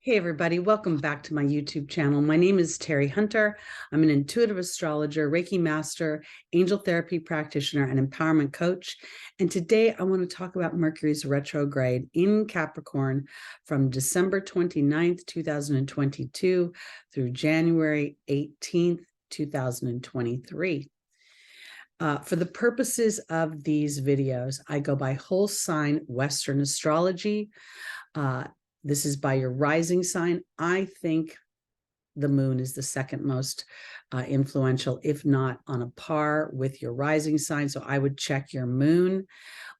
Hey everybody, welcome back to my YouTube channel. My name is Teri Hunter. I'm an intuitive astrologer, Reiki master, angel therapy practitioner, and empowerment coach. And today I want to talk about Mercury's retrograde in Capricorn from December 29th, 2022 through January 18th, 2023. For the purposes of these videos, I go by whole sign Western astrology. This is by your rising sign. I think the moon is the second most influential, if not on a par with your rising sign. So I would check your moon,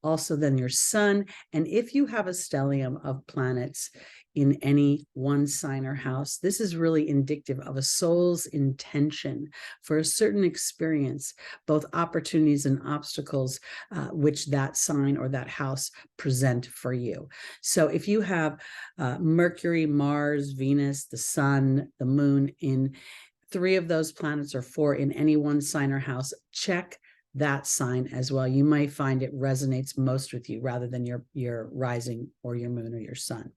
also then your sun. And if you have a stellium of planets in any one sign or house, this is really indicative of a soul's intention for a certain experience, both opportunities and obstacles, which that sign or that house present for you. So if you have Mercury, Mars, Venus, the sun, the moon in 3 of those planets or 4 in any one sign or house, check that sign as well. You might find it resonates most with you rather than your rising or your moon or your sun.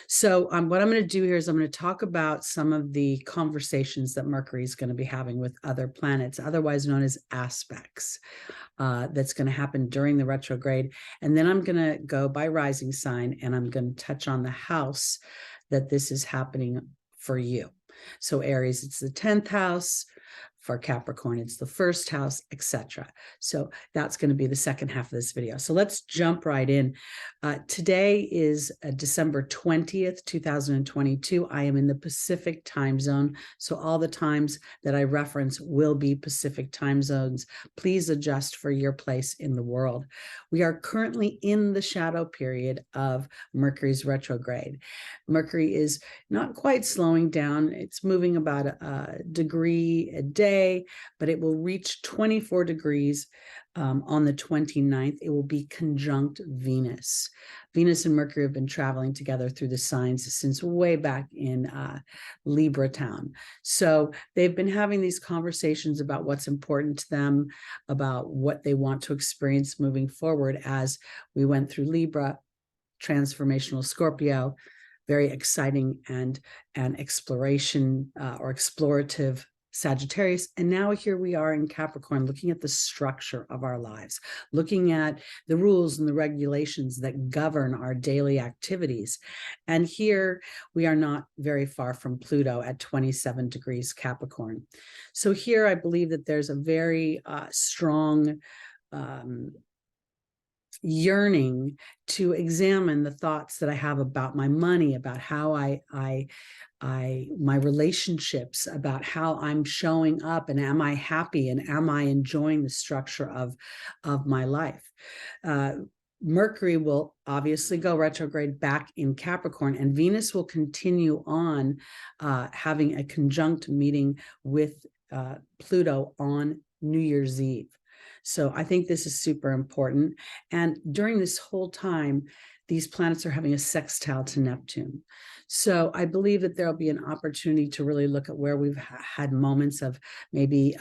So what I'm going to do here is I'm going to talk about some of the conversations that Mercury is going to be having with other planets, otherwise known as aspects, that's going to happen during the retrograde. And then I'm going to go by rising sign, and I'm going to touch on the house that this is happening for you. So Aries, it's the 10th house. For Capricorn, it's the 1st house, etc. So that's going to be the second half of this video. So let's jump right in. Today is December 20th, 2022. I am in the Pacific time zone. So all the times that I reference will be Pacific time zones. Please adjust for your place in the world. We are currently in the shadow period of Mercury's retrograde. Mercury is not quite slowing down. It's moving about a degree a day, but it will reach 24 degrees on the 29th. It will be conjunct Venus. Venus and Mercury have been traveling together through the signs since way back in Libra town. So they've been having these conversations about what's important to them, about what they want to experience moving forward as we went through Libra, transformational Scorpio, very exciting and exploration or explorative Sagittarius. And now here we are in Capricorn, looking at the structure of our lives, looking at the rules and the regulations that govern our daily activities. And here we are not very far from Pluto at 27 degrees Capricorn. So here I believe that there's a very strong yearning to examine the thoughts that I have about my money, about how my relationships, about how I'm showing up, and am I happy, and am I enjoying the structure of my life. Mercury will obviously go retrograde back in Capricorn, and Venus will continue on having a conjunct meeting with Pluto on New Year's Eve. So I think this is super important. And during this whole time, these planets are having a sextile to Neptune. So I believe that there'll be an opportunity to really look at where we've had moments of maybe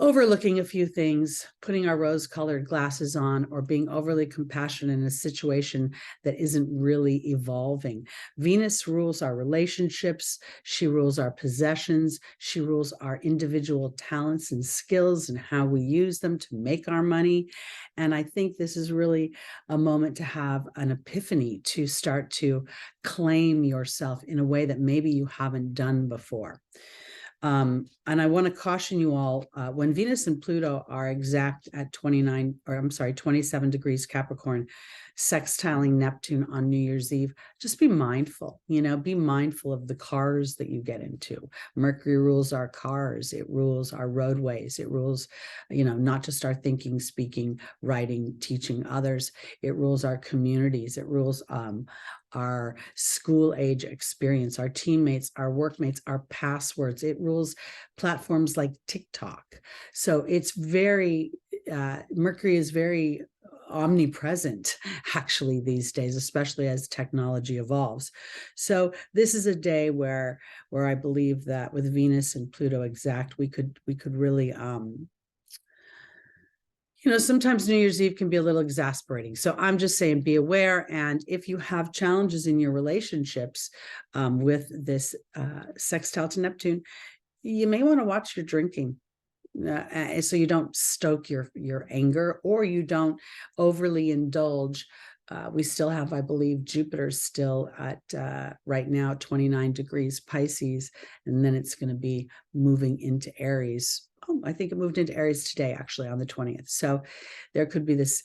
overlooking a few things, putting our rose-colored glasses on, or being overly compassionate in a situation that isn't really evolving. Venus rules our relationships. She rules our possessions. She rules our individual talents and skills and how we use them to make our money. And I think this is really a moment to have an epiphany, to start to claim yourself in a way that maybe you haven't done before. And I want to caution you all, when Venus and Pluto are exact at 27 degrees Capricorn, sextiling Neptune on New Year's Eve, just be mindful, be mindful of the cars that you get into. Mercury rules our cars. It rules our roadways. It rules, not just our thinking, speaking, writing, teaching others. It rules our communities. It rules, our school age experience, our teammates, our workmates, our passwords. It rules platforms like TikTok. So it's very, Mercury is very omnipresent actually these days, especially as technology evolves. So this is a day where I believe that with Venus and Pluto exact, we could really Sometimes New Year's Eve can be a little exasperating. So I'm just saying, be aware. And if you have challenges in your relationships with this sextile to Neptune, you may want to watch your drinking. So you don't stoke your anger, or you don't overly indulge. We still have, I believe, Jupiter still at right now 29 degrees Pisces, and then it's going to be moving into Aries. Oh, I think it moved into Aries today, actually, on the 20th. So there could be this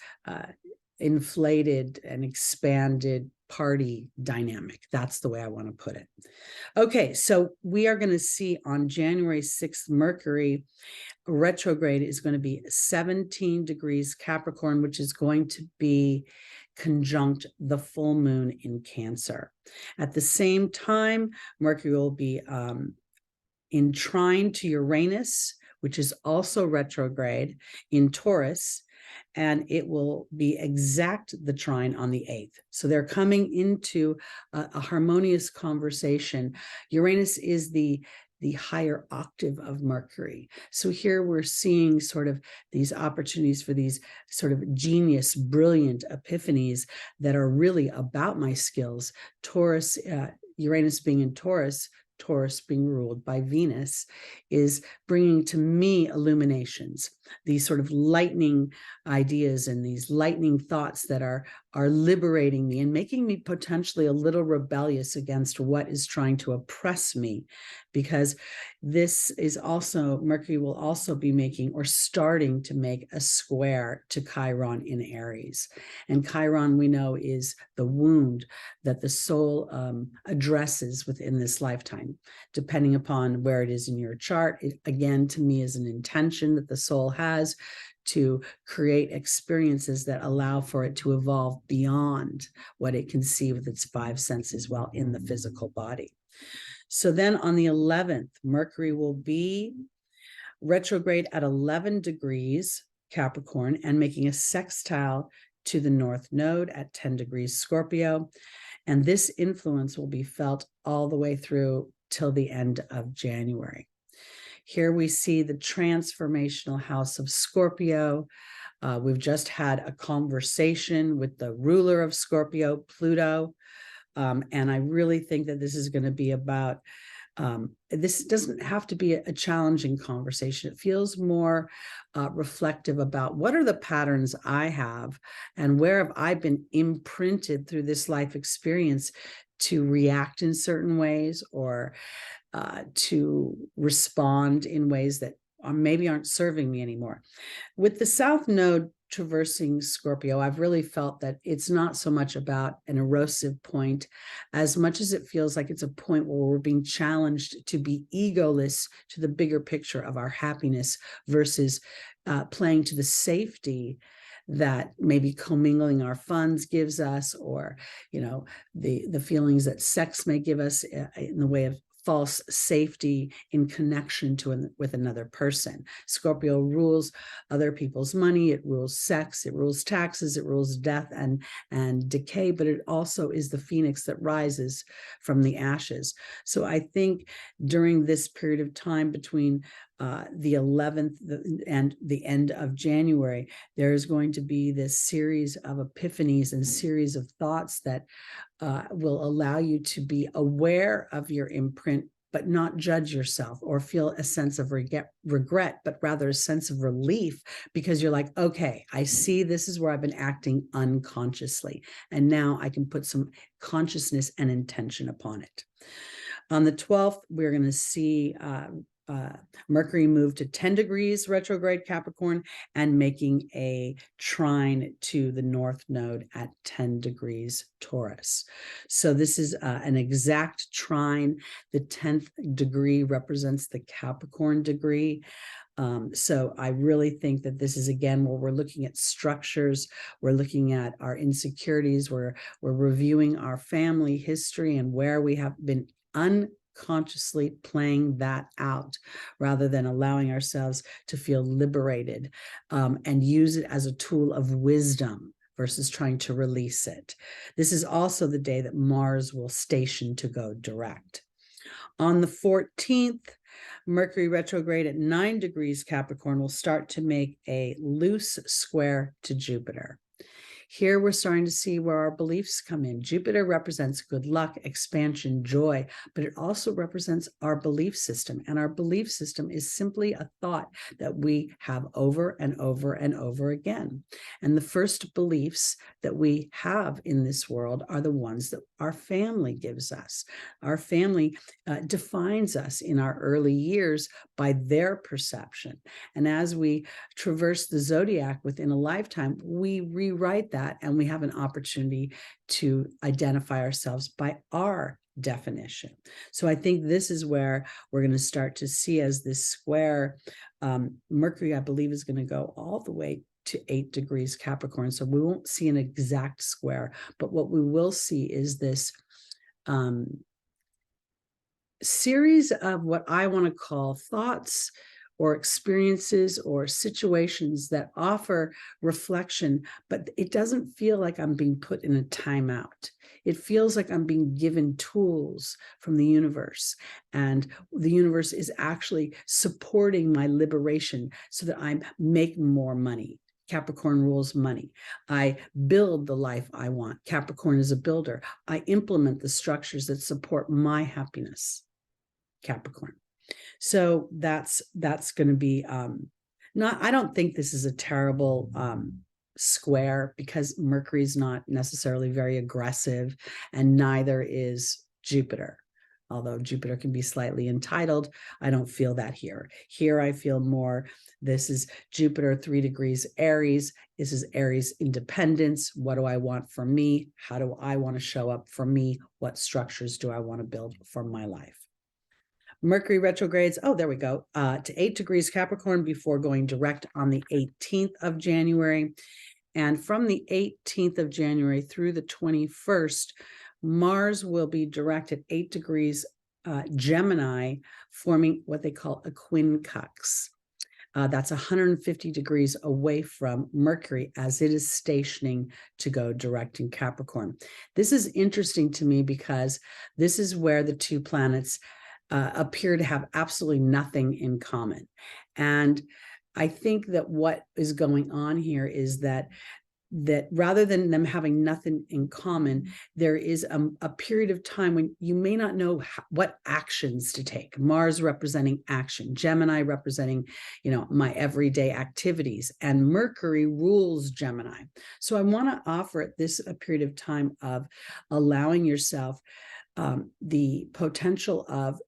inflated and expanded party dynamic. That's the way I want to put it. Okay, so we are going to see on January 6th, Mercury retrograde is going to be 17 degrees Capricorn, which is going to be conjunct the full moon in Cancer. At the same time, Mercury will be in trine to Uranus, which is also retrograde in Taurus, and it will be exact the trine on the 8th. So they're coming into a harmonious conversation. Uranus is the higher octave of Mercury. So here we're seeing sort of these opportunities for these sort of genius, brilliant epiphanies that are really about my skills. Taurus, Uranus being in Taurus, Taurus being ruled by Venus, is bringing to me illuminations, these sort of lightning ideas and these lightning thoughts that are liberating me and making me potentially a little rebellious against what is trying to oppress me. Because this is also, Mercury will also be making or starting to make a square to Chiron in Aries. And Chiron, we know, is the wound that the soul addresses within this lifetime, depending upon where it is in your chart. It, again, to me, is an intention that the soul has to create experiences that allow for it to evolve beyond what it can see with its five senses while in the physical body. So then on the 11th, Mercury will be retrograde at 11 degrees Capricorn and making a sextile to the North Node at 10 degrees Scorpio. And this influence will be felt all the way through till the end of January. Here we see the transformational house of Scorpio. We've just had a conversation with the ruler of Scorpio, Pluto. And I really think that this is going to be about, this doesn't have to be a challenging conversation. It feels more reflective about what are the patterns I have and where have I been imprinted through this life experience to react in certain ways or to respond in ways that maybe aren't serving me anymore. With the South Node traversing Scorpio, I've really felt that it's not so much about an erosive point as much as it feels like it's a point where we're being challenged to be egoless to the bigger picture of our happiness versus playing to the safety that maybe commingling our funds gives us, or the feelings that sex may give us in the way of false safety in connection with another person. Scorpio rules other people's money, it rules sex, it rules taxes, it rules death and decay, but it also is the phoenix that rises from the ashes. So I think during this period of time between the 11th and the end of January, there is going to be this series of epiphanies and series of thoughts that will allow you to be aware of your imprint, but not judge yourself or feel a sense of regret, but rather a sense of relief, because you're like, okay, I see this is where I've been acting unconsciously, and now I can put some consciousness and intention upon it. On the 12th, we're going to see Mercury moved to 10 degrees retrograde Capricorn and making a trine to the North Node at 10 degrees Taurus. So this is an exact trine. The 10th degree represents the Capricorn degree. So I really think that this is, again, where we're looking at structures, we're looking at our insecurities, we're reviewing our family history and where we have been unconsciously playing that out rather than allowing ourselves to feel liberated and use it as a tool of wisdom versus trying to release it. This is also the day that Mars will station to go direct. On the 14th, Mercury retrograde at 9 degrees Capricorn will start to make a loose square to Jupiter. Here we're starting to see where our beliefs come in. Jupiter represents good luck, expansion, joy, but it also represents our belief system. And our belief system is simply a thought that we have over and over and over again. And the first beliefs that we have in this world are the ones that our family gives us. Our family defines us in our early years by their perception. And as we traverse the zodiac within a lifetime, we rewrite that, and we have an opportunity to identify ourselves by our definition. So I think this is where we're going to start to see, as this square, Mercury, I believe, is going to go all the way to 8 degrees Capricorn. So we won't see an exact square, but what we will see is this series of what I want to call thoughts or experiences or situations that offer reflection, but it doesn't feel like I'm being put in a timeout. It feels like I'm being given tools from the universe, and the universe is actually supporting my liberation so that I make more money. Capricorn rules money. I build the life I want. Capricorn is a builder. I implement the structures that support my happiness. Capricorn. So that's going to be I don't think this is a terrible square, because Mercury is not necessarily very aggressive, and neither is Jupiter. Although Jupiter can be slightly entitled, I don't feel that here. Here I feel more, this is Jupiter 3 degrees Aries. This is Aries independence. What do I want for me? How do I want to show up for me? What structures do I want to build for my life? Mercury retrogrades, there we go, to 8 degrees Capricorn before going direct on the 18th of January. And from the 18th of January through the 21st, Mars will be direct at 8 degrees Gemini, forming what they call a quincunx. That's 150 degrees away from Mercury, as it is stationing to go direct in Capricorn. This is interesting to me because this is where the two planets appear to have absolutely nothing in common. And I think that what is going on here is that rather than them having nothing in common, there is a period of time when you may not know what actions to take. Mars representing action, Gemini representing, my everyday activities, and Mercury rules Gemini. So I want to offer at this a period of time of allowing yourself the potential of,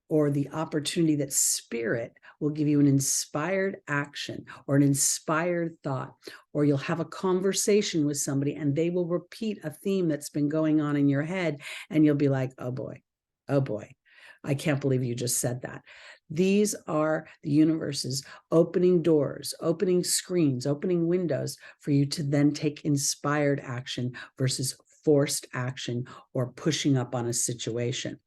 or the opportunity that spirit will give you an inspired action or an inspired thought, or you'll have a conversation with somebody and they will repeat a theme that's been going on in your head, and you'll be like, oh boy, I can't believe you just said that. These are the universe's opening doors, opening screens, opening windows for you to then take inspired action versus forced action or pushing up on a situation.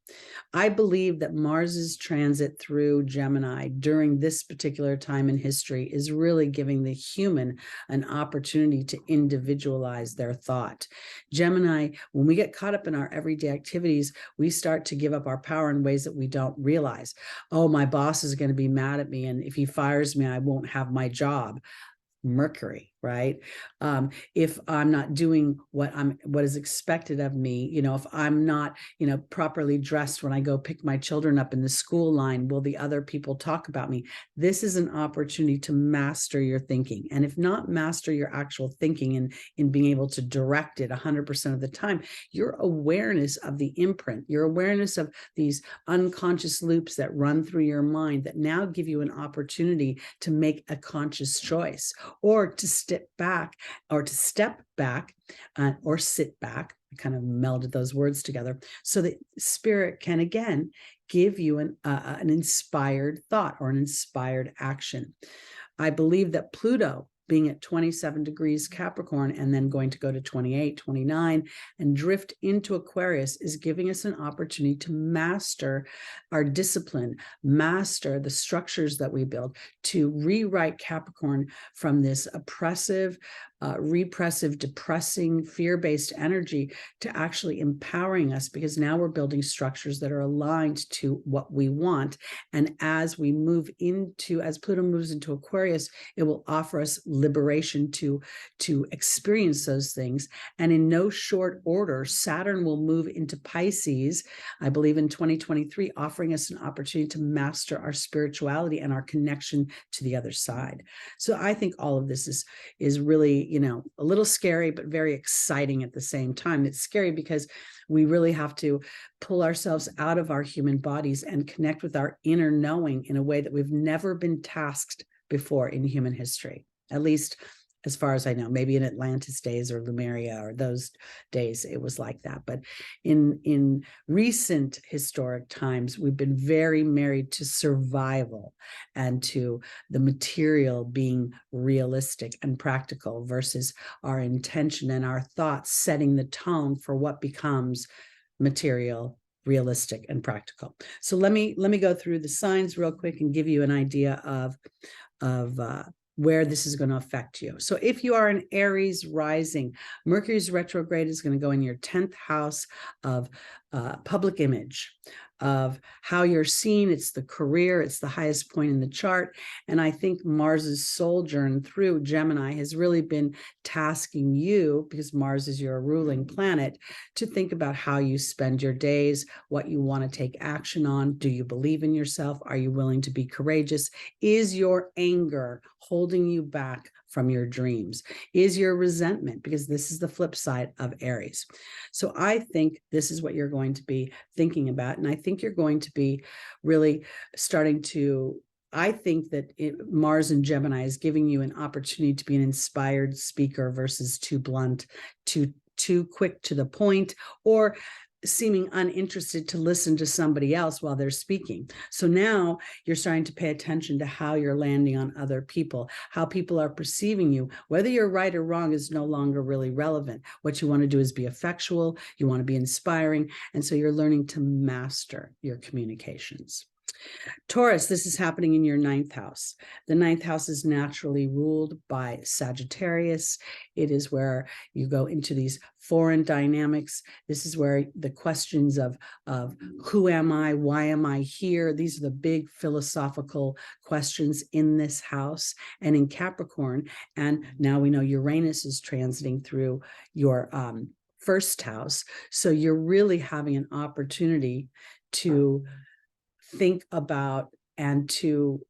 I believe that Mars's transit through Gemini during this particular time in history is really giving the human an opportunity to individualize their thought. Gemini, when we get caught up in our everyday activities, we start to give up our power in ways that we don't realize. Oh, my boss is going to be mad at me, and if he fires me, I won't have my job. Mercury, right? If I'm not doing what is expected of me, if I'm not, properly dressed when I go pick my children up in the school line, will the other people talk about me? This is an opportunity to master your thinking. And if not master your actual thinking and in being able to direct it 100% of the time, your awareness of the imprint, your awareness of these unconscious loops that run through your mind that now give you an opportunity to make a conscious choice, or to step back, or sit back. I kind of melded those words together so that spirit can again give you an inspired thought or an inspired action. I believe that Pluto being at 27 degrees Capricorn and then going to go to 28, 29 and drift into Aquarius is giving us an opportunity to master our discipline, master the structures that we build, to rewrite Capricorn from this oppressive, repressive, depressing, fear-based energy to actually empowering us, because now we're building structures that are aligned to what we want. And as Pluto moves into Aquarius, it will offer us liberation to experience those things. And in no short order, Saturn will move into Pisces, I believe in 2023, offering us an opportunity to master our spirituality and our connection to the other side. So I think all of this is really, a little scary, but very exciting at the same time. It's scary because we really have to pull ourselves out of our human bodies and connect with our inner knowing in a way that we've never been tasked before in human history, at least as far as I know. Maybe in Atlantis days or Lemuria or those days it was like that. But in recent historic times, we've been very married to survival and to the material being realistic and practical versus our intention and our thoughts setting the tone for what becomes material, realistic, and practical. So let me go through the signs real quick and give you an idea of where this is going to affect you. So if you are an Aries rising, Mercury's retrograde is going to go in your 10th house of public image, of how you're seen. It's the career, it's the highest point in the chart. And I think Mars's sojourn through Gemini has really been tasking you, because Mars is your ruling planet, to think about how you spend your days, what you want to take action on. Do you believe in yourself? Are you willing to be courageous? Is your anger holding you back from your dreams? Is your resentment? Because this is the flip side of Aries. So I think this is what you're going to be thinking about. And I think you're going to be really starting to, I think that Mars and Gemini is giving you an opportunity to be an inspired speaker versus too blunt, too quick to the point, or seeming uninterested to listen to somebody else while they're speaking. So now you're starting to pay attention to how you're landing on other people, how people are perceiving you. Whether you're right or wrong is no longer really relevant. What you want to do is be effectual, you want to be inspiring, and so you're learning to master your communications. Taurus, this is happening in your 9th house. The 9th house is naturally ruled by Sagittarius. It is where you go into these foreign dynamics. This is where the questions of who am I? Why am I here? These are the big philosophical questions in this house and in Capricorn. And now we know Uranus is transiting through your 1st house. So you're really having an opportunity to think about and to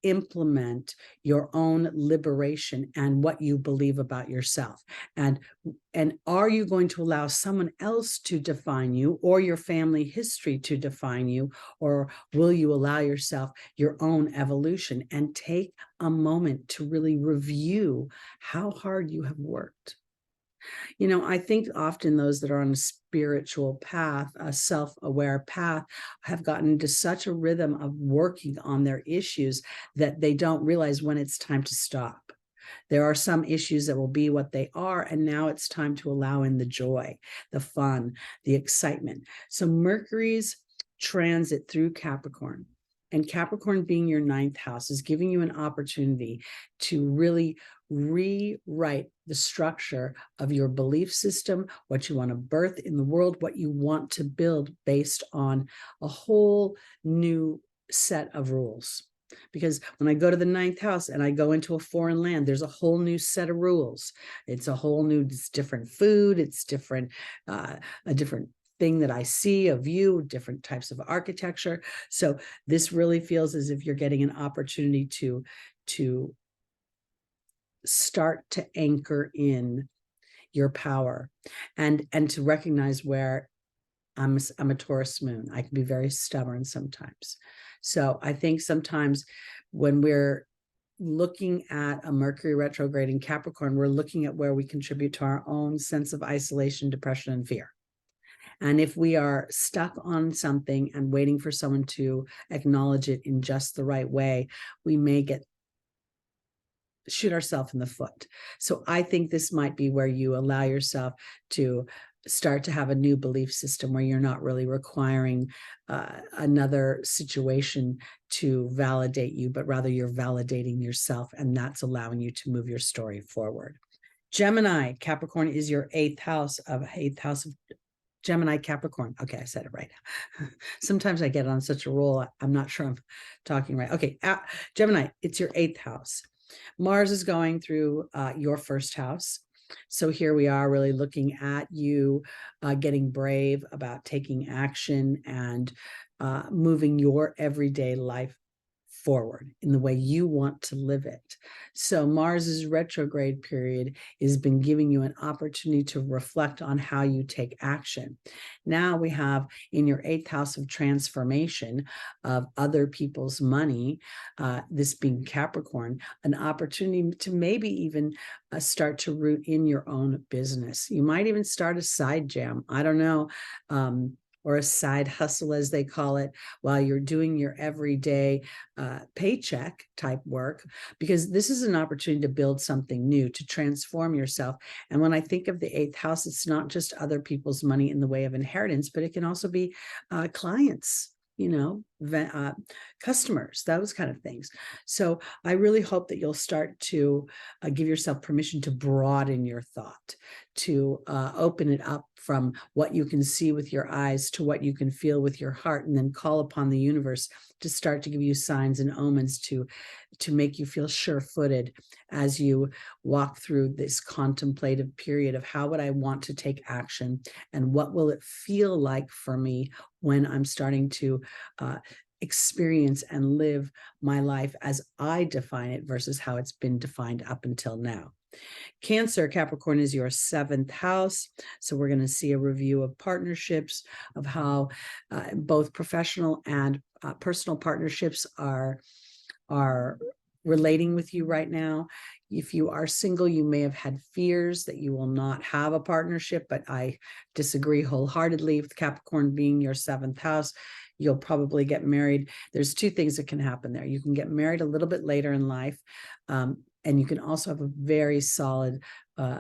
implement your own liberation and what you believe about yourself. And are you going to allow someone else to define you, or your family history to define you, or will you allow yourself your own evolution and take a moment to really review how hard you have worked? I think often those that are on a spiritual path, a self-aware path, have gotten into such a rhythm of working on their issues that they don't realize when it's time to stop. There are some issues that will be what they are, and now it's time to allow in the joy, the fun, the excitement. So Mercury's transit through Capricorn, and Capricorn being your 9th house, is giving you an opportunity to really rewrite the structure of your belief system, what you want to birth in the world, what you want to build based on a whole new set of rules. Because when I go to the 9th house and I go into a foreign land, there's a whole new set of rules. It's different food, it's different, a different thing that I see of you, different types of architecture. So this really feels as if you're getting an opportunity to start to anchor in your power and to recognize where I'm a Taurus moon. I can be very stubborn sometimes. So I think sometimes when we're looking at a Mercury retrograde in Capricorn, we're looking at where we contribute to our own sense of isolation, depression, and fear. And if we are stuck on something and waiting for someone to acknowledge it in just the right way, we may get shoot ourselves in the foot. So I think this might be where you allow yourself to start to have a new belief system where you're not really requiring another situation to validate you, but rather you're validating yourself, and that's allowing you to move your story forward. Gemini, Capricorn is your eighth house of Gemini, Capricorn. Okay, I said it right. Sometimes I get on such a roll, I'm not sure I'm talking right. Okay, Gemini, it's your eighth house. Mars is going through your first house. So here we are really looking at you getting brave about taking action and moving your everyday life forward in the way you want to live it. So Mars's retrograde period has been giving you an opportunity to reflect on how you take action. Now we have in your eighth house of transformation of other people's money, this being Capricorn, an opportunity to maybe even start to root in your own business. You might even start a side jam. I don't know. Or a side hustle, as they call it, while you're doing your everyday paycheck type work, because this is an opportunity to build something new, to transform yourself. And when I think of the eighth house, it's not just other people's money in the way of inheritance, but it can also be clients, customers, those kind of things. So I really hope that you'll start to give yourself permission to broaden your thought, to open it up from what you can see with your eyes to what you can feel with your heart, and then call upon the universe to start to give you signs and omens to make you feel sure-footed as you walk through this contemplative period of how would I want to take action, and what will it feel like for me when I'm starting to experience and live my life as I define it versus how it's been defined up until now. Cancer, Capricorn is your seventh house. So we're going to see a review of partnerships, of how both professional and personal partnerships are relating with you right now. If you are single, you may have had fears that you will not have a partnership, but I disagree wholeheartedly. With Capricorn being your seventh house, you'll probably get married. There's two things that can happen there. You can get married a little bit later in life, and you can also have a very solid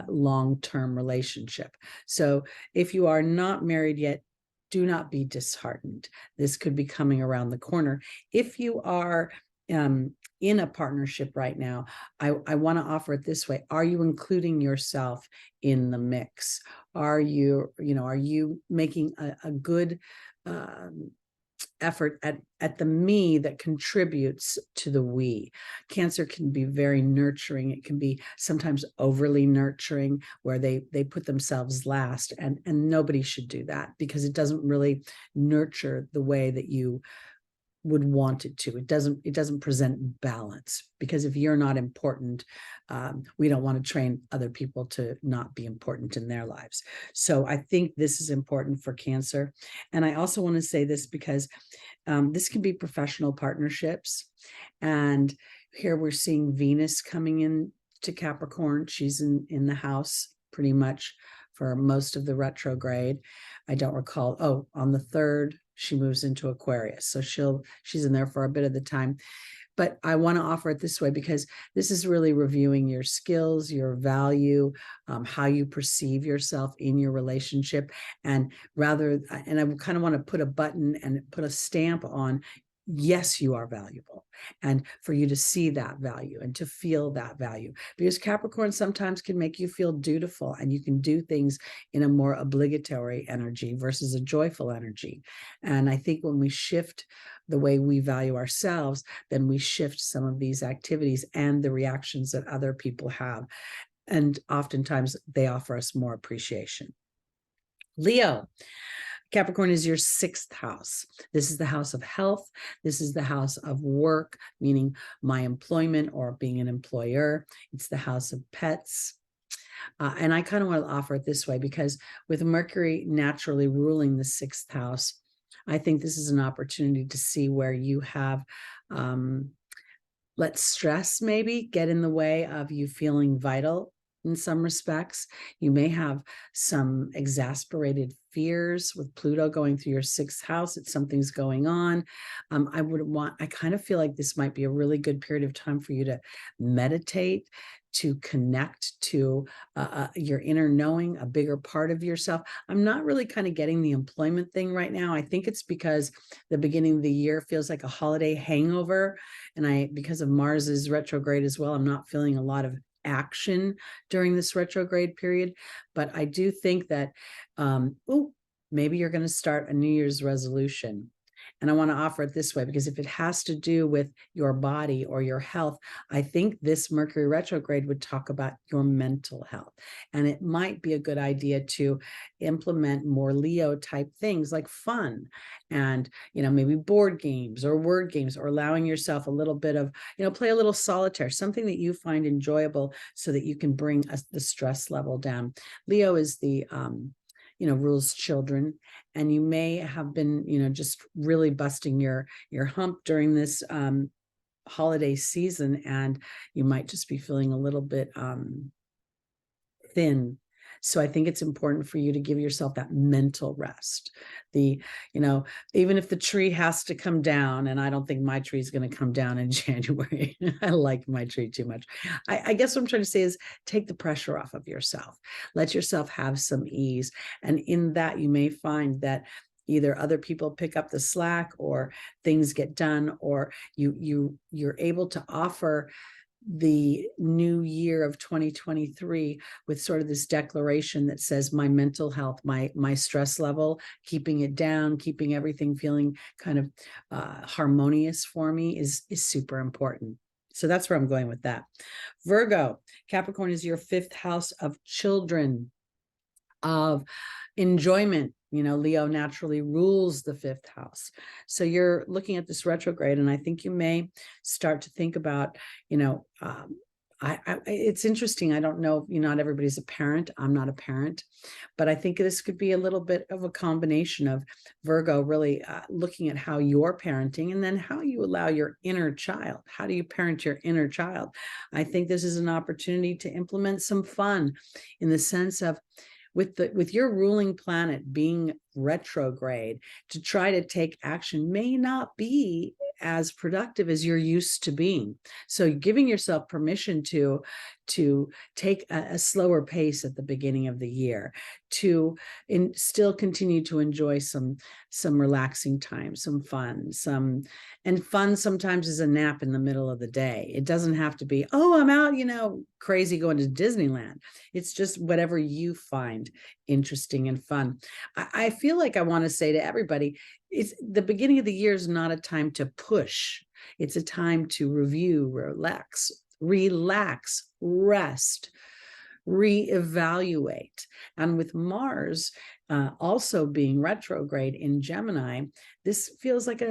long-term relationship. So if you are not married yet, do not be disheartened. This could be coming around the corner. If you are in a partnership right now, I want to offer it this way. Are you including yourself in the mix? Are you making a good effort at the me that contributes to the we? Cancer can be very nurturing. It can be sometimes overly nurturing, where they put themselves last, and nobody should do that, because it doesn't really nurture the way that you would want it to. It doesn't present balance, because if you're not important, we don't want to train other people to not be important in their lives. So I think this is important for Cancer. And I also want to say this because this can be professional partnerships. And here we're seeing Venus coming in to Capricorn. She's in the house pretty much for most of the retrograde. I don't recall. Oh, on the 3rd, she moves into Aquarius. So she's in there for a bit of the time. But I want to offer it this way, because this is really reviewing your skills, your value, how you perceive yourself in your relationship. And I kind of want to put a button and put a stamp on, yes, you are valuable, and for you to see that value and to feel that value, because Capricorn sometimes can make you feel dutiful, and you can do things in a more obligatory energy versus a joyful energy. And I think when we shift the way we value ourselves, then we shift some of these activities and the reactions that other people have. And oftentimes they offer us more appreciation. Leo, Capricorn is your 6th house. This is the house of health. This is the house of work, meaning my employment or being an employer. It's the house of pets. And I kind of want to offer it this way, because with Mercury naturally ruling the 6th house, I think this is an opportunity to see where you have let stress maybe get in the way of you feeling vital in some respects. You may have some exasperated fears with Pluto going through your 6th house that something's going on. I kind of feel like this might be a really good period of time for you to meditate, to connect to your inner knowing, a bigger part of yourself. I'm not really kind of getting the employment thing right now. I think it's because the beginning of the year feels like a holiday hangover. And because of Mars's retrograde as well, I'm not feeling a lot of action during this retrograde period. But I do think that, maybe you're going to start a New Year's resolution. And I want to offer it this way, because if it has to do with your body or your health, I think this Mercury retrograde would talk about your mental health. And it might be a good idea to implement more Leo type things like fun and, maybe board games or word games, or allowing yourself a little bit of, play a little solitaire, something that you find enjoyable so that you can bring the stress level down. Leo is the, rules children, and you may have been, just really busting your hump during this holiday season, and you might just be feeling a little bit thin. So I think it's important for you to give yourself that mental rest. Even if the tree has to come down, and I don't think my tree is going to come down in January. I like my tree too much. I guess what I'm trying to say is take the pressure off of yourself. Let yourself have some ease. And in that, you may find that either other people pick up the slack, or things get done, or you're able to offer the new year of 2023 with sort of this declaration that says my mental health, my stress level, keeping it down, keeping everything feeling kind of harmonious for me is super important. So that's where I'm going with that. Virgo, Capricorn is your 5th house of children, of enjoyment. Leo naturally rules the 5th house. So you're looking at this retrograde, and I think you may start to think about, it's interesting. I don't know, not everybody's a parent. I'm not a parent, but I think this could be a little bit of a combination of Virgo really looking at how you're parenting, and then how you allow your inner child. How do you parent your inner child? I think this is an opportunity to implement some fun, in the sense of, with your ruling planet being retrograde, to try to take action may not be as productive as you're used to being. So giving yourself permission to take a slower pace at the beginning of the year, to still continue to enjoy some relaxing time, some fun, and fun sometimes is a nap in the middle of the day. It doesn't have to be, I'm out, crazy going to Disneyland. It's just whatever you find interesting and fun. I feel like I want to say to everybody, it's the beginning of the year is not a time to push. It's a time to review, relax, rest, reevaluate. And with Mars also being retrograde in Gemini, this feels like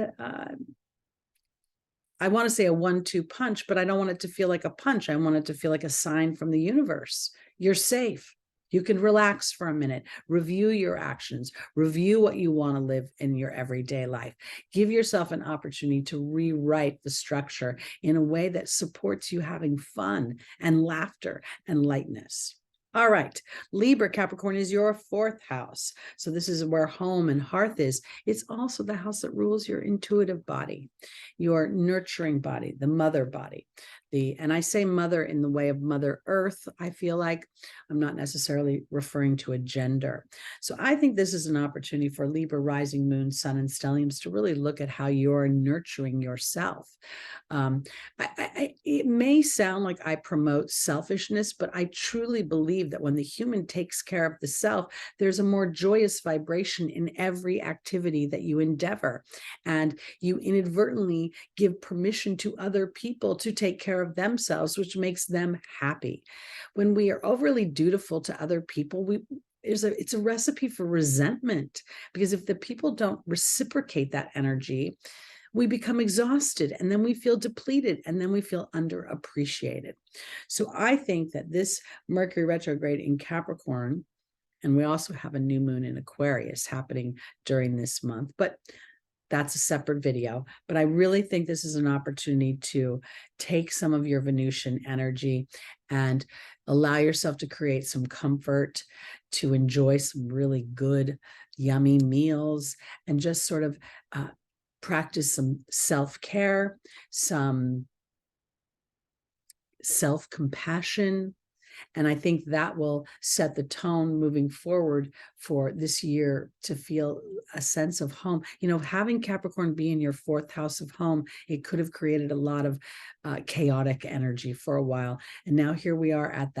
I want to say a 1-2 punch, but I don't want it to feel like a punch. I want it to feel like a sign from the universe. You're safe. You can relax for a minute, review your actions, review what you want to live in your everyday life. Give yourself an opportunity to rewrite the structure in a way that supports you having fun and laughter and lightness. All right, Libra, Capricorn is your 4th house. So this is where home and hearth is. It's also the house that rules your intuitive body, your nurturing body, the mother body. And I say mother in the way of Mother Earth. I feel like I'm not necessarily referring to a gender. So I think this is an opportunity for Libra, rising, moon, sun, and stelliums to really look at how you're nurturing yourself. It may sound like I promote selfishness, but I truly believe that when the human takes care of the self, there's a more joyous vibration in every activity that you endeavor. And you inadvertently give permission to other people to take care of themselves, which makes them happy. When we are overly dutiful to other people, it's a recipe for resentment, because if the people don't reciprocate that energy, we become exhausted, and then we feel depleted, and then we feel underappreciated. So I think that this Mercury retrograde in Capricorn, and we also have a new moon in Aquarius happening during this month, but that's a separate video. But I really think this is an opportunity to take some of your Venusian energy and allow yourself to create some comfort, to enjoy some really good, yummy meals, and just sort of practice some self-care, some self-compassion. And I think that will set the tone moving forward for this year to feel a sense of home. You know, having Capricorn be in your 4th house of home, it could have created a lot of chaotic energy for a while. And now here we are at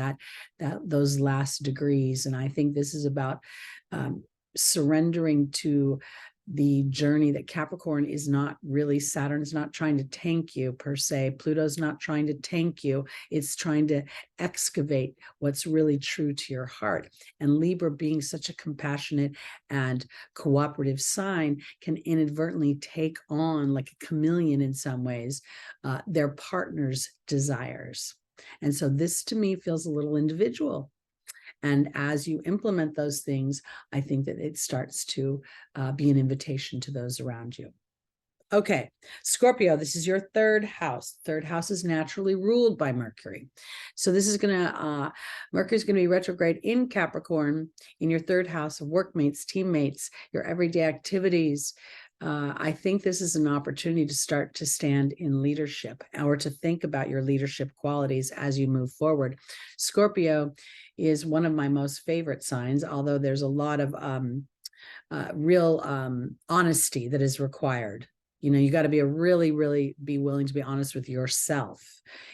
those last degrees. And I think this is about surrendering to the journey that Capricorn is not really, Saturn is not trying to tank you per se. Pluto's not trying to tank you. It's trying to excavate what's really true to your heart. And Libra, being such a compassionate and cooperative sign, can inadvertently take on, like a chameleon in some ways, their partner's desires. And so this to me feels a little individual. And as you implement those things, I think that it starts to be an invitation to those around you. Okay, Scorpio, this is your 3rd house. 3rd house is naturally ruled by Mercury. So this is Mercury's going to be retrograde in Capricorn in your 3rd house of workmates, teammates, your everyday activities. I think this is an opportunity to start to stand in leadership, or to think about your leadership qualities as you move forward. Scorpio is one of my most favorite signs, although there's a lot of real honesty that is required. You know, you got to be really be willing to be honest with yourself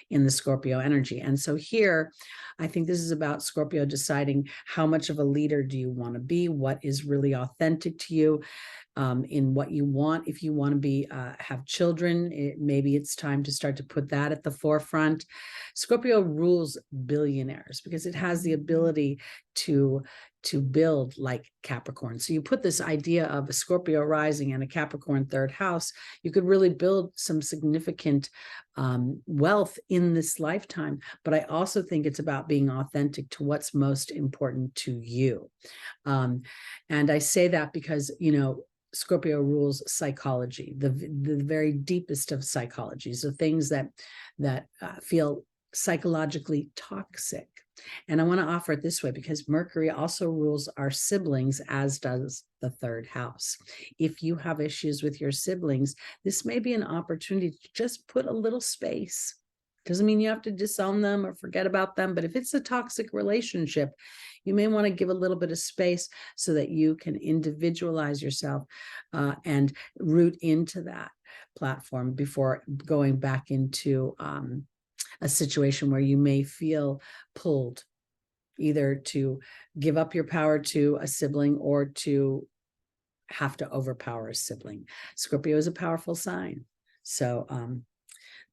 in the Scorpio energy. And so here, I think this is about Scorpio deciding how much of a leader do you want to be, what is really authentic to you, in what you want. If you want to be have children, maybe it's time to start to put that at the forefront. Scorpio rules billionaires because it has the ability to build like Capricorn. So you put this idea of a Scorpio rising and a Capricorn 3rd house, you could really build some significant wealth in this lifetime. But I also think it's about being authentic to what's most important to you. And I say that because, you know, Scorpio rules psychology, the very deepest of psychology. So things that feel psychologically toxic. And I want to offer it this way because Mercury also rules our siblings, as does the 3rd house. If you have issues with your siblings, this may be an opportunity to just put a little space. Doesn't mean you have to disown them or forget about them, but if it's a toxic relationship, you may want to give a little bit of space so that you can individualize yourself and root into that platform before going back into a situation where you may feel pulled either to give up your power to a sibling or to have to overpower a sibling. Scorpio is a powerful sign. So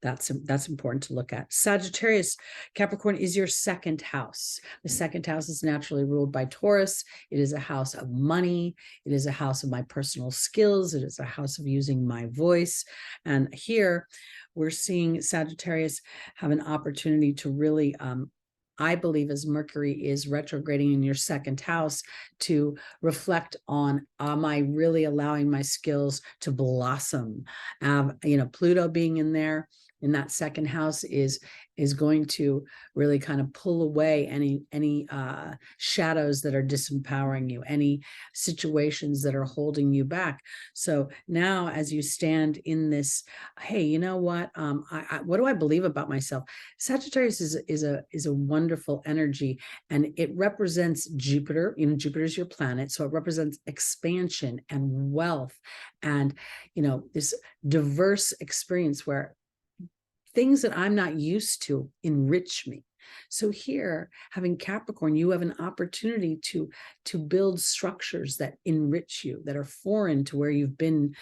that's important to look at. Sagittarius, Capricorn is your 2nd house. The 2nd house is naturally ruled by Taurus. It is a house of money. It is a house of my personal skills. It is a house of using my voice. And here we're seeing Sagittarius have an opportunity to really, I believe, as Mercury is retrograding in your 2nd house, to reflect on, am I really allowing my skills to blossom? You know, Pluto being in there in that 2nd house is going to really kind of pull away any shadows that are disempowering you, any situations that are holding you back. So now, as you stand in this, hey, you know what? What do I believe about myself? Sagittarius is a wonderful energy, and it represents Jupiter. You know, Jupiter is your planet, so it represents expansion and wealth, and you know, this diverse experience where things that I'm not used to enrich me. So here, having Capricorn, you have an opportunity to build structures that enrich you, that are foreign to where you've been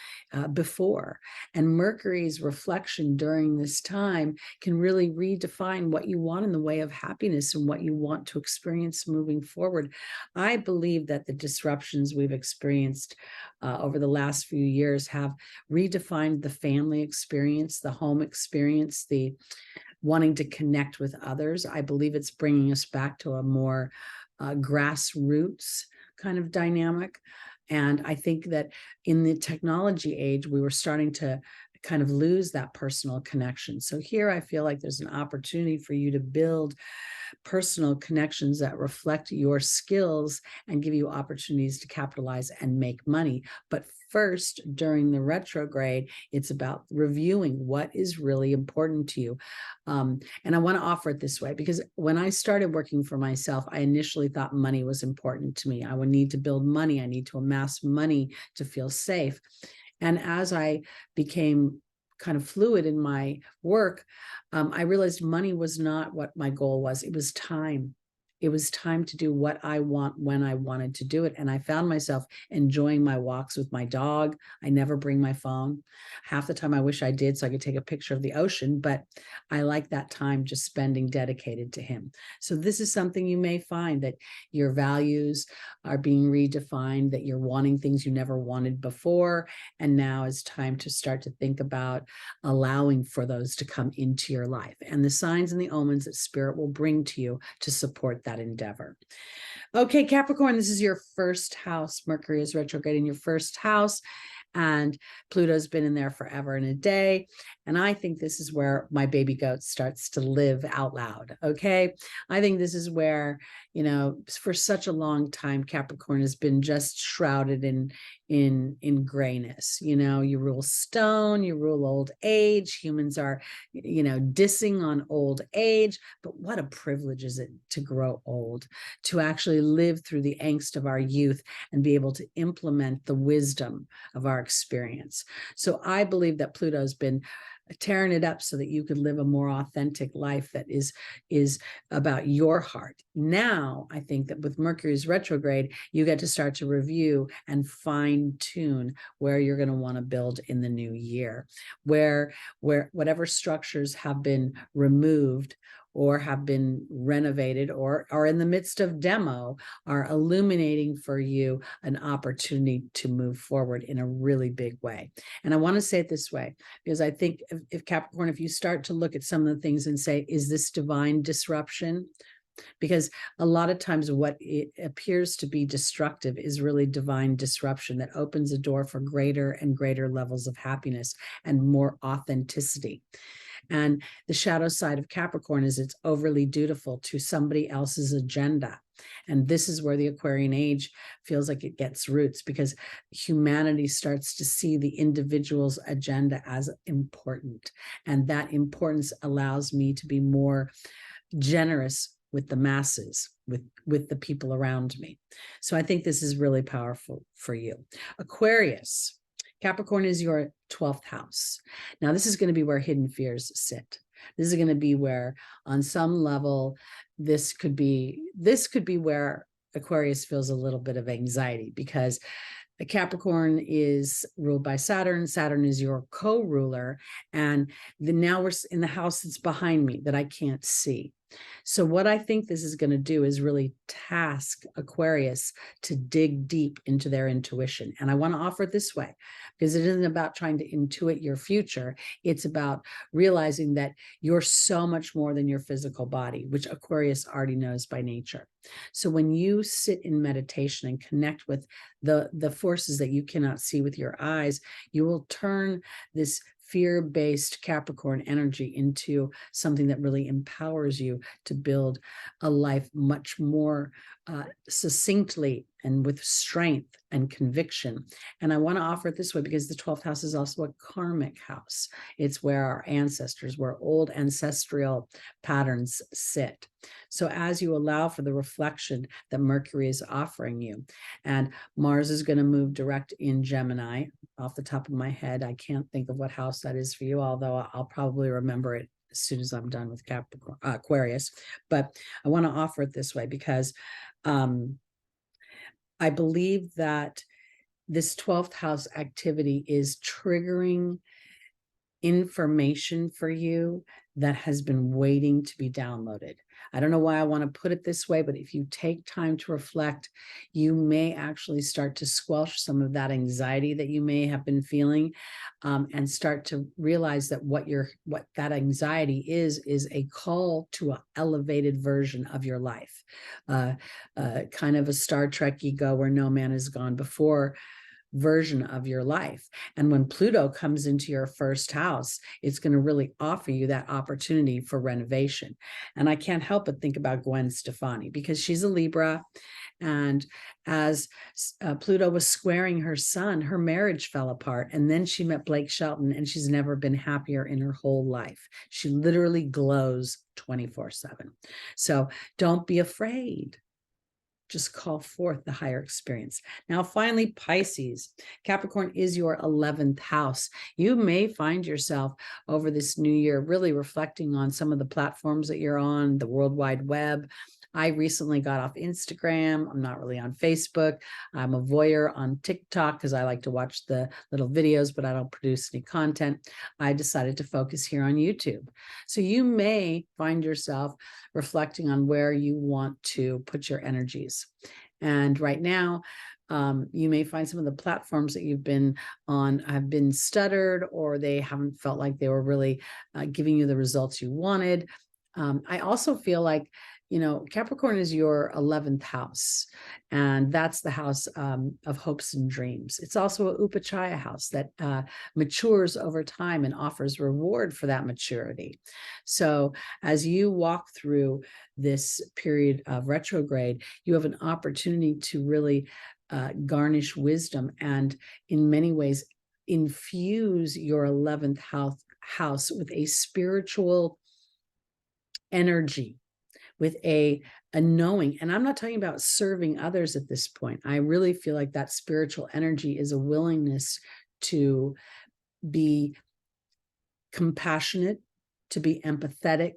before. And Mercury's reflection during this time can really redefine what you want in the way of happiness and what you want to experience moving forward. I believe that the disruptions we've experienced over the last few years have redefined the family experience, the home experience, the wanting to connect with others. I believe it's bringing us back to a more grassroots kind of dynamic. And I think that in the technology age, we were starting to kind of lose that personal connection. So here I feel like there's an opportunity for you to build personal connections that reflect your skills and give you opportunities to capitalize and make money. But first, during the retrograde, it's about reviewing what is really important to you. And I want to offer it this way, because when I started working for myself, I initially thought money was important to me. I would need to build money. I need to amass money to feel safe. And as I became kind of fluid in my work, I realized money was not what my goal was. It was time. It was time to do what I want when I wanted to do it. And I found myself enjoying my walks with my dog. I never bring my phone. Half the time I wish I did so I could take a picture of the ocean, but I like that time just spending dedicated to him. So this is something you may find, that your values are being redefined, that you're wanting things you never wanted before. And now it's time to start to think about allowing for those to come into your life, and the signs and the omens that spirit will bring to you to support that endeavor. Okay, Capricorn, this is your first house. Mercury is retrograde in your first house, and Pluto's been in there forever and a day. And I think this is where my baby goat starts to live out loud. Okay. I think this is where, you know, for such a long time, Capricorn has been just shrouded in grayness. You know, you rule stone, you rule old age. Humans are, you know, dissing on old age, but what a privilege is it to grow old, to actually live through the angst of our youth and be able to implement the wisdom of our experience. So I believe that Pluto's been tearing it up so that you could live a more authentic life that is about your heart. Now, I think that with Mercury's retrograde, you get to start to review and fine tune where you're going to want to build in the new year, where whatever structures have been removed or have been renovated or are in the midst of demo are illuminating for you an opportunity to move forward in a really big way. And I want to say it this way, because I think if Capricorn, if you start to look at some of the things and say, is this divine disruption? Because a lot of times what it appears to be destructive is really divine disruption that opens a door for greater and greater levels of happiness and more authenticity. And the shadow side of Capricorn is it's overly dutiful to somebody else's agenda. And this is where the Aquarian age feels like it gets roots, because humanity starts to see the individual's agenda as important. And that importance allows me to be more generous with the masses, with the people around me. So I think this is really powerful for you. Aquarius. Capricorn is your 12th house. Now, this is going to be where hidden fears sit. This is going to be where, on some level, this could be where Aquarius feels a little bit of anxiety, because the Capricorn is ruled by Saturn. Saturn is your co-ruler. And now we're in the house that's behind me that I can't see. So what I think this is going to do is really task Aquarius to dig deep into their intuition. And I want to offer it this way, because it isn't about trying to intuit your future. It's about realizing that you're so much more than your physical body, which Aquarius already knows by nature. So when you sit in meditation and connect with the forces that you cannot see with your eyes, you will turn this fear-based Capricorn energy into something that really empowers you to build a life much more succinctly and with strength and conviction. And I want to offer it this way because the 12th house is also a karmic house. It's where our ancestors, where old ancestral patterns sit. So as you allow for the reflection that Mercury is offering you, and Mars is going to move direct in Gemini. Off the top of my head, I can't think of what house that is for you, although I'll probably remember it as soon as I'm done with Capricorn, Aquarius. But I want to offer it this way because I believe that this 12th house activity is triggering information for you that has been waiting to be downloaded. I don't know why I want to put it this way, but if you take time to reflect, you may actually start to squelch some of that anxiety that you may have been feeling, and start to realize that what that anxiety is a call to an elevated version of your life, kind of a Star Trek ego where no man has gone before. version of your life. And when Pluto comes into your first house, it's going to really offer you that opportunity for renovation. And I can't help but think about Gwen Stefani, because she's a Libra. And as Pluto was squaring her sun, her marriage fell apart. And then she met Blake Shelton, and she's never been happier in her whole life. She literally glows 24/7. So don't be afraid. Just call forth the higher experience. Now, finally, Pisces. Capricorn is your 11th house. You may find yourself over this new year really reflecting on some of the platforms that you're on, the World Wide Web. I recently got off Instagram. I'm not really on Facebook. I'm a voyeur on TikTok because I like to watch the little videos, but I don't produce any content. I decided to focus here on YouTube. So you may find yourself reflecting on where you want to put your energies. And right now, you may find some of the platforms that you've been on have been stuttered, or they haven't felt like they were really giving you the results you wanted. I also feel like, Capricorn is your 11th house, and that's the house of hopes and dreams. It's also a Upachaya house that matures over time and offers reward for that maturity. So as you walk through this period of retrograde, you have an opportunity to really garnish wisdom and in many ways infuse your 11th house with a spiritual energy, with a knowing. And I'm not talking about serving others at this point. I really feel like that spiritual energy is a willingness to be compassionate, to be empathetic,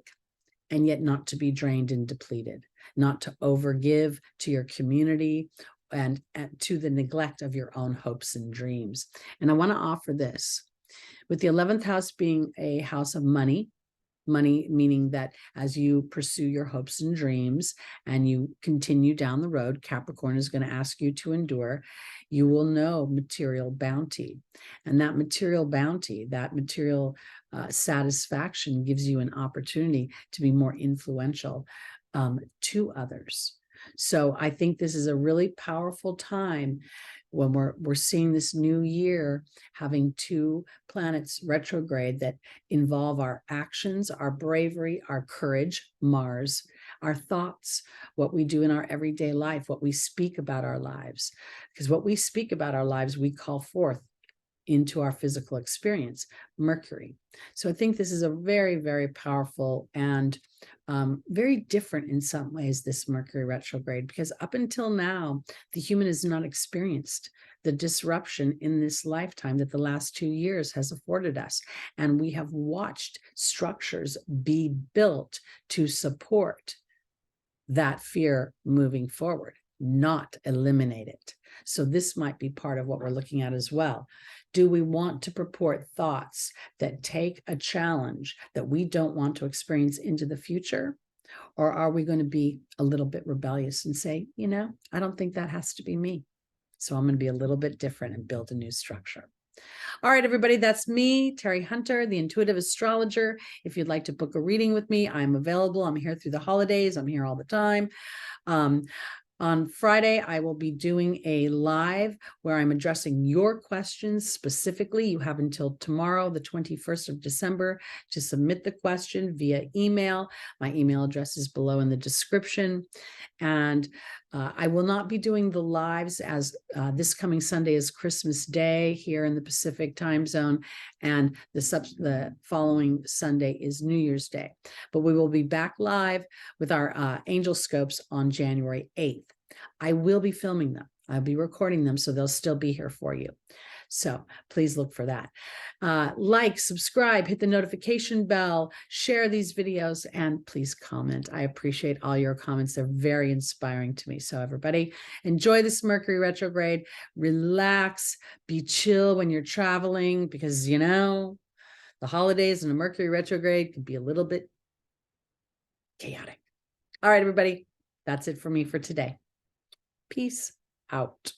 and yet not to be drained and depleted, not to overgive to your community and to the neglect of your own hopes and dreams. And I want to offer this. With the 11th house being a house of money meaning that as you pursue your hopes and dreams and you continue down the road, Capricorn is going to ask you to endure. You will know material bounty. And that material bounty, that material satisfaction gives you an opportunity to be more influential to others. So I think this is a really powerful time when we're seeing this new year having two planets retrograde that involve our actions, our bravery, our courage, Mars, our thoughts, what we do in our everyday life, what we speak about our lives. Because what we speak about our lives, we call forth into our physical experience, Mercury. So I think this is a very, very powerful and very different in some ways, this Mercury retrograde, because up until now, the human has not experienced the disruption in this lifetime that the last 2 years has afforded us. And we have watched structures be built to support that fear moving forward, not eliminate it. So this might be part of what we're looking at as well. Do we want to purport thoughts that take a challenge that we don't want to experience into the future? Or are we going to be a little bit rebellious and say, I don't think that has to be me. So I'm going to be a little bit different and build a new structure. All right, everybody, that's me, Teri Hunter, the intuitive astrologer. If you'd like to book a reading with me, I'm available. I'm here through the holidays. I'm here all the time. On Friday, I will be doing a live where I'm addressing your questions specifically. You have until tomorrow, the 21st of December, to submit the question via email. My email address is below in the description. And I will not be doing the lives as this coming Sunday is Christmas Day here in the Pacific time zone, and the following Sunday is New Year's Day. But we will be back live with our angel scopes on January 8th. I will be filming them. I'll be recording them, so they'll still be here for you. So please look for that. Like, subscribe, hit the notification bell, share these videos, and please comment. I appreciate all your comments. They're very inspiring to me. So everybody, enjoy this Mercury retrograde. Relax, be chill when you're traveling, because, the holidays and a Mercury retrograde can be a little bit chaotic. All right, everybody, that's it for me for today. Peace out.